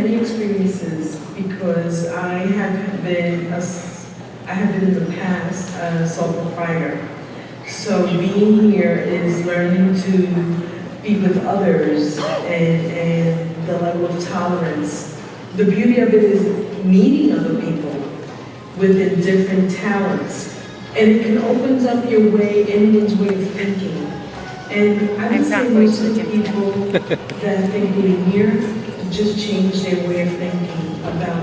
many experiences because I have been in the past a sole proprietor. So being here is learning to be with others and the level of tolerance. The beauty of it is meeting other people with different talents. And it can open up anyone's way of thinking. And I would say most of the people that I think being here just change their way of thinking about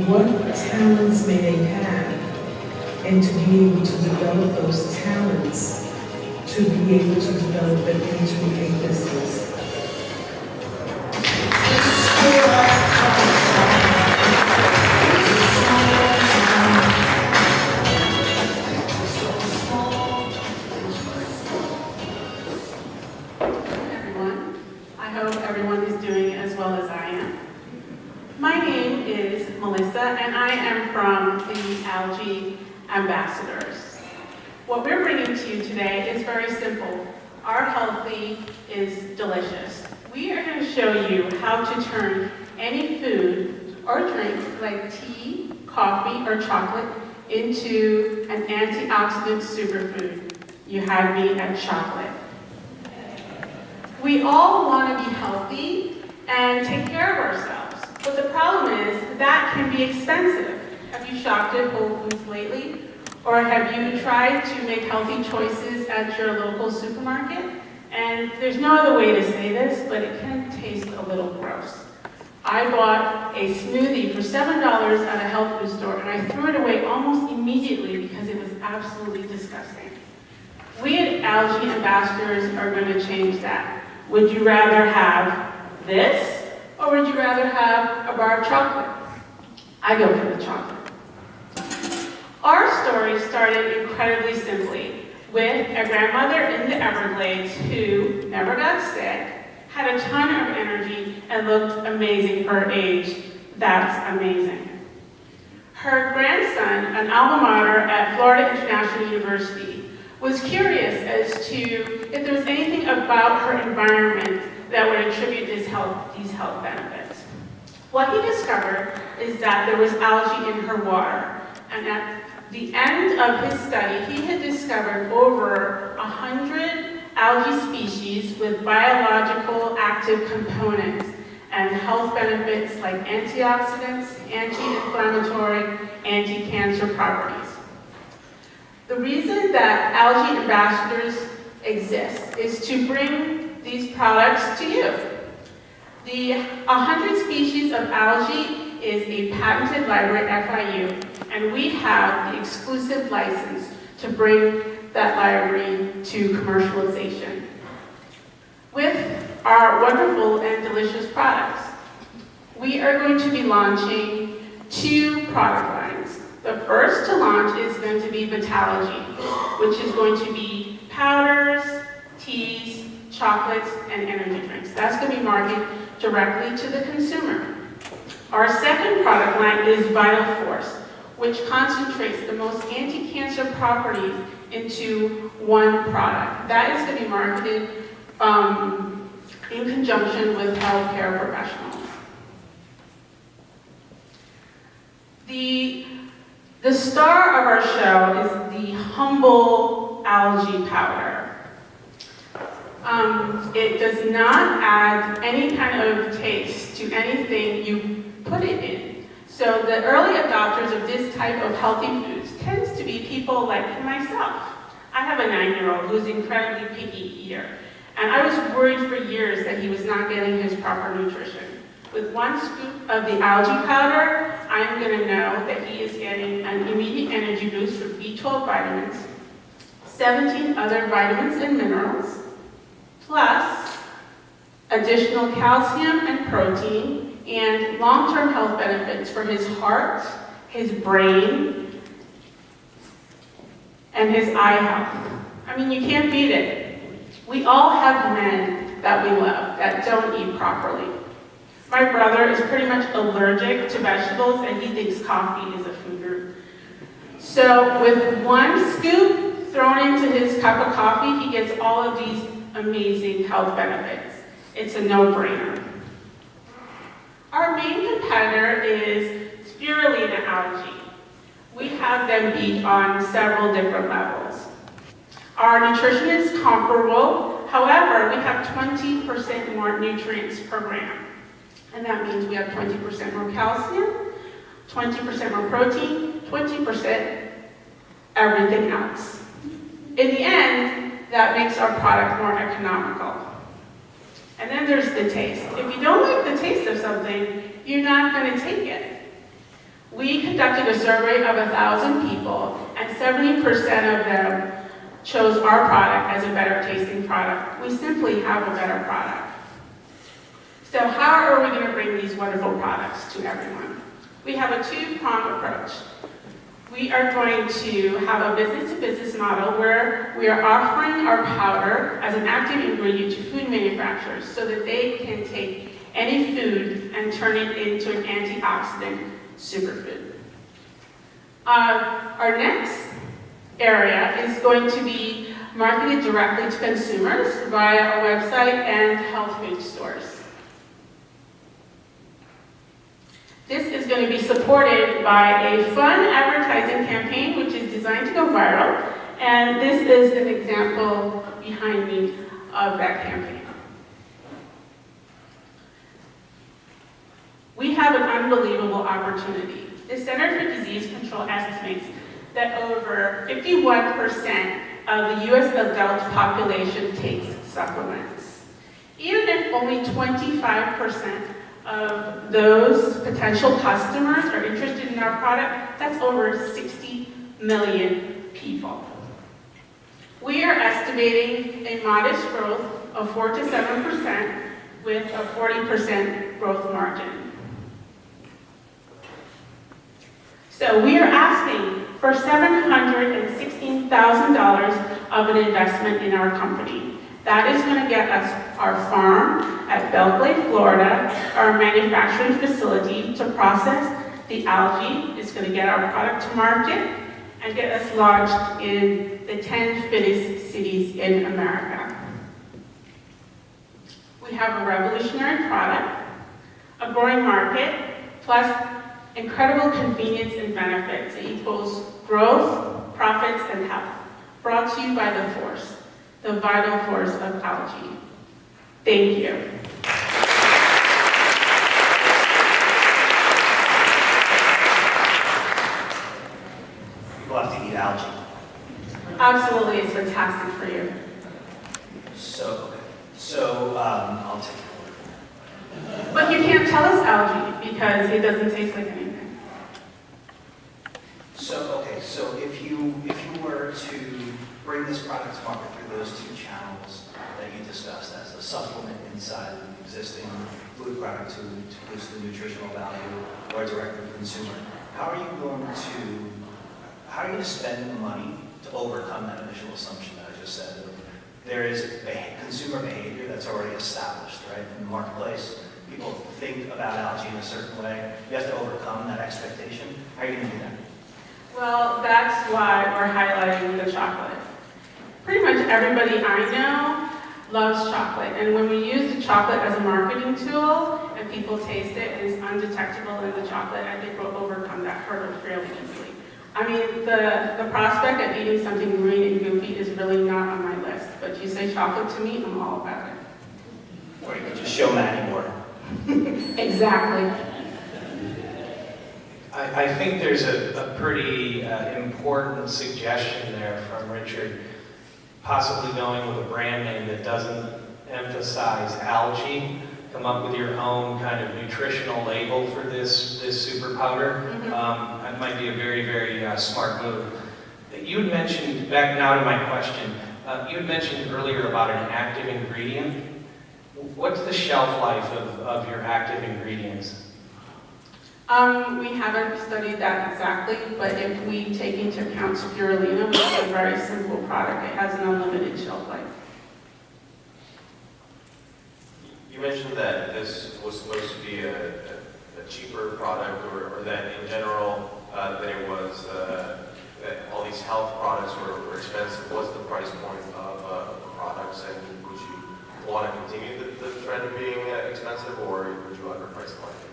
what talents may they have, and to be able to develop those talents, to be able to develop it into a business. And I am from the Algae Ambassadors. What we're bringing to you today is very simple. Our healthy is delicious. We are going to show you how to turn any food or drink like tea, coffee, or chocolate into an antioxidant superfood. You had me at chocolate. We all want to be healthy and take care of ourselves. But the problem is that can be expensive. Have you shopped at Whole Foods lately? Or have you tried to make healthy choices at your local supermarket? And there's no other way to say this, but it can taste a little gross. I bought a smoothie for $7 at a health food store, and I threw it away almost immediately because it was absolutely disgusting. We at Algae Ambassadors are going to change that. Would you rather have this? Or would you rather have a bar of chocolate? I go for the chocolate. Our story started incredibly simply with a grandmother in the Everglades who never got sick, had a ton of energy, and looked amazing for her age. That's amazing. Her grandson, an alma mater at Florida International University, was curious as to if there was anything about her environment that would attribute these health benefits. What he discovered is that there was algae in her water, and at the end of his study, he had discovered over 100 algae species with biological active components and health benefits like antioxidants, anti-inflammatory, anti-cancer properties. The reason that Algae Ambassadors exist is to bring these products to you. The 100 species of algae is a patented library at FIU, and we have the exclusive license to bring that library to commercialization with our wonderful and delicious products. We are going to be launching 2 product lines. The first to launch is going to be Vitalogy, which is going to be powders, teas, chocolates, and energy drinks. That's going to be marketed directly to the consumer. Our second product line is Vital Force, which concentrates the most anti-cancer properties into one product. That is going to be marketed in conjunction with healthcare professionals. The star of our show is the humble algae powder. It does not add any kind of taste to anything you put it in. So the early adopters of this type of healthy foods tends to be people like myself. I have a 9-year-old who's incredibly picky eater, and I was worried for years that he was not getting his proper nutrition. With 1 scoop of the algae powder, I'm going to know that he is getting an immediate energy boost from B12 vitamins, 17 other vitamins and minerals, plus additional calcium and protein, and long-term health benefits for his heart, his brain, and his eye health. I mean, you can't beat it. We all have men that we love that don't eat properly. My brother is pretty much allergic to vegetables, and he thinks coffee is a food group. So with 1 scoop thrown into his cup of coffee, he gets all of these amazing health benefits. It's a no-brainer. Our main competitor is spirulina algae. We have them beat on several different levels. Our nutrition is comparable, however, we have 20% more nutrients per gram. And that means we have 20% more calcium, 20% more protein, 20% everything else. In the end, that makes our product more economical. And then there's the taste. If you don't like the taste of something, you're not going to take it. We conducted a survey of 1,000 people, and 70% of them chose our product as a better tasting product. We simply have a better product. So how are we going to bring these wonderful products to everyone? We have a two-pronged approach. We are going to have a business-to-business model where we are offering our powder as an active ingredient to food manufacturers so that they can take any food and turn it into an antioxidant superfood. Our next area is going to be marketed directly to consumers via our website and health food stores. This is going to be supported by a fun advertising campaign which is designed to go viral, and this is an example behind me of that campaign. We have an unbelievable opportunity. The Center for Disease Control estimates that over 51% of the U.S. adult population takes supplements. Even if only 25% of those potential customers are interested in our product, that's over 60 million people. We are estimating a modest growth of 4 to 7% with a 40% growth margin. So we are asking for $716,000 of an investment in our company. That is going to get us our farm at Belle Glade, Florida, our manufacturing facility to process the algae. It's going to get our product to market and get us launched in the 10 fittest cities in America. We have a revolutionary product, a growing market, plus incredible convenience and benefits. It equals growth, profits, and health. Brought to you by the force, the vital force of algae. Thank you. People have to eat algae. Absolutely, it's fantastic for you. So I'll take it. But you can't tell us algae because it doesn't taste like anything. So if you were to bring this product to market through those two channels that you discussed as a supplement inside an existing food product to boost the nutritional value or direct to the consumer, how are you going to spend the money to overcome that initial assumption that I just said? There is consumer behavior that's already established, right, in the marketplace. People think about algae in a certain way. You have to overcome that expectation. How are you going to do that? Well, that's why we're highlighting the chocolate. Pretty much everybody I know loves chocolate, and when we use the chocolate as a marketing tool and people taste it and it's undetectable in the chocolate, I think we'll overcome that hurdle fairly easily. I mean, the prospect of eating something green and goofy is really not on my list, but you say chocolate to me, I'm all about it. Or you could just show Maddie more. Exactly. I think there's a pretty important suggestion there from Richard, possibly going with a brand name that doesn't emphasize algae. Come up with your own kind of nutritional label for this super powder. That might be a very, very smart move. You had mentioned, back now to my question, you had mentioned earlier about an active ingredient. What's the shelf life of your active ingredients? We haven't studied that exactly, but if we take into account spirulina, which is a very simple product, it has an unlimited shelf life. You mentioned that this was supposed to be a cheaper product, or that in general, that it was, that all these health products were expensive. What's the price point of the products, and would you want to continue the trend of being expensive, or would you underprice the market?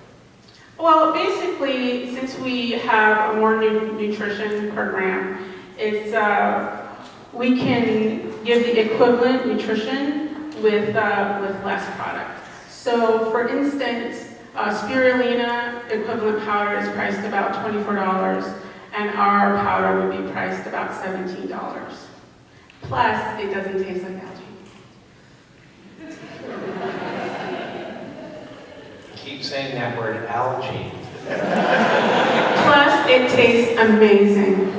Well, basically, since we have a more nutrition program, it's we can give the equivalent nutrition with less product. So, for instance, spirulina equivalent powder is priced about $24, and our powder would be priced about $17. Plus, it doesn't taste like algae. Keep saying that word, algae. Plus, it tastes amazing.